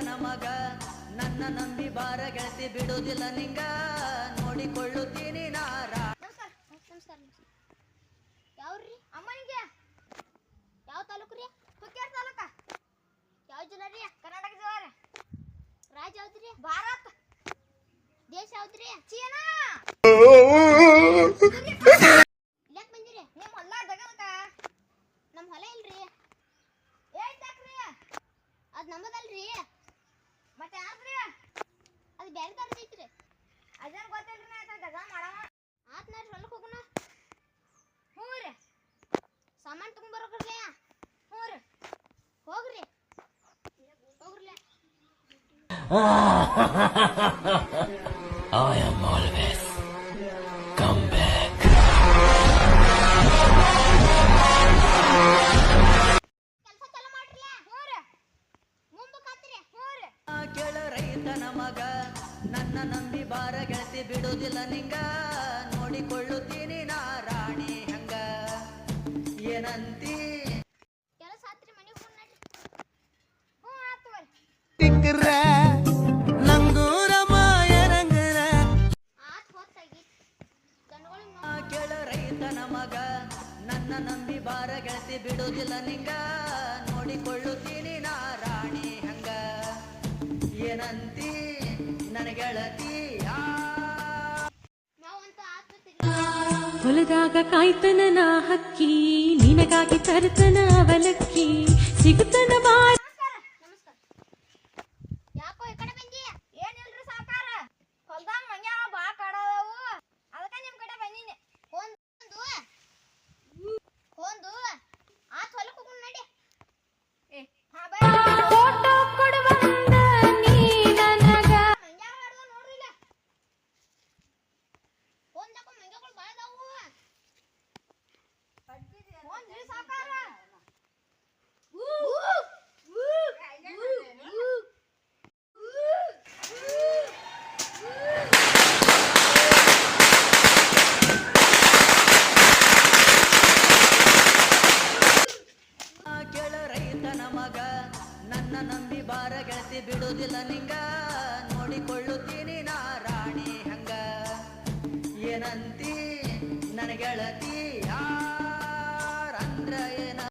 ರೈತನ ಮಗ ನನ್ನ ನಂಬಿ ಬಾರ ಗೆಳತಿ ಬಿಡುವುದಿಲ್ಲ ನಿಂಗ ನೋಡಿಕೊಳ್ಳುತ್ತೀನಿ ನಾರ. ನಮಸ್ಕಾರ. ಯಾವ್ರಿ ಅಮ್ಮನಿಗೆ? ಯಾವ ತಾಲೂಕು ರೀ? ಹುಕ್ಕೇರಿ ತಾಲೂಕ. ಯಾವ ಜಿಲ್ಲಾ ರೀ? ಕರ್ನಾಟಕ ಜಿಲ್ಲಾ ರೀ. ರಾಜ್ಯ ಯಾವ್ದ್ರಿ? ಭಾರತ. ದೇಶ ಯಾವ್ದ್ರಿ? ಚೀನಾ. ಇಲ್ಲಾಕ್ ಬಂದಿರಿ? ನಿಮ್ಮ ಹೊಲ ದಗದಕ. ನಮ್ಮ ಹೊಲ ಇಲ್ರಿ. ಏಯ್ತಾಕ್ರಿ? ಅದು ನಮ್ಮದಲ್ರಿ. ಮತ್ತೆ ಯಾರ್ದ್ರಿ? ಅದು ಬೇರೆ ದಾರ್ದು ಐತ್ರಿ. ಅದೇನು ಗೊತ್ತಿಲ್ರಿ, ನಾ ದಗ ಮಾಡವ. ಆತ್ ನೋಡ್ರಿ, ಹೊಲಕ್ಕೆ ಹೋಗೋಣ. ಹ್ಞೂ ರೀ. ಸಾಮಾನು ತಗೊಂಬರೋಕ್ರಿ. ಹ್ಞೂ ರೀ. ಹೋಗ್ರಿ. I am always come back. ಕೆಲಸ ಚಾಲು ಮಾಡ್ರಿ. ಹ್ಞೂ ರೀ. ಮುಂಬಕಾತ್ರಿ. ಹ್ಞೂ ರೀ. ಕೇಳ ರೈತನ ಮಗ ನನ್ನ ನಂಬಿ ಬಾರ ಗೆಳತಿ ಬಿಡುವುದಿಲ್ಲ ನಿಂಗ ನೋಡಿಕೊಳ್ಳುತ್ತೀನಿ ನಾ ರಾಣಿ ಹಂಗ. ಏನಂತಿ? ಕೆಲಸ ಆತ್ರಿ, ಮನೆಗೆ ಹೋಗೋಣ ನಡ್ರಿ. ಹ್ಞೂ ಆತು ಬರ್ರಿ. ಆತ್ ಹೊತ್ತಾಗಿ ದನಗಳಿಗೆ ಕೇಳ ರೈತನ ಮಗ ನನ್ನ ನಂಬಿ ಬಾರ ಗೆಳತಿ ಬಿಡುವುದಿಲ್ಲ ನಿಂಗ ನೋಡಿಕೊಳ್ಳುತ್ತೀನಿ ನಾ ರಾಣಿ ಹಂಗ. ಏನಂತಿ ನನ್ನ ಗೆಳತಿ? ನಾವಂತ ಆತ್ಮತಿರಿ. ಹೊಲದಾಗ ಕಾಯ್ತನ ನಾ ಹಕ್ಕಿ, ನಿನಗಾಗಿ ತರ್ತನ ಅವಲಕ್ಕಿ, ಸಿಗುತ್ತನ ಬಾರ. ನಮಸ್ಕಾರ. ಯಾಕೋ ಈ ಕಡೆ ಬಂದಿ? ಏನಿಲ್ರಿ ಸಾಕಾರ, ಹೊಲ್ದಾಗ ಮಂಗ್ಯಾವ ಬಾ ಕಾಡವು, ಅದಕ್ಕೆ ನಿಮ್ಮ ಕಡೆ ಬಂದೀನಿ. ಹೊಂದು ಆತ್ ಹೊಲಕ್ಕೆ ಹೋಗೋಣ ನಡಿ. ಹಾ ಬೈ. ಫೋಟೋ ಕೊಡುವಂದ ನೀ ನನಗ. ಮಂಗ್ಯಾವ ಹಿಡ್ದು ನೋಡ್ರಿ ಇಲ್ಲ. ಹೊಂದಪ್ಪ ಮಂಗ್ಯಾಗಳು ಭಾಳ ಅದಾವು. ಹೊಂದ್ರಿ ಸಾಕಾರ. ಕೇಳ ರೈತನ ಮಗ ನನ್ನ ನಂಬಿ ಬಾರ ಗೆಳತಿ ಬಿಡುವುದಿಲ್ಲ ನಿಂಗ ನೋಡಿಕೊಳ್ಳುತ್ತೀನಿ ನಾ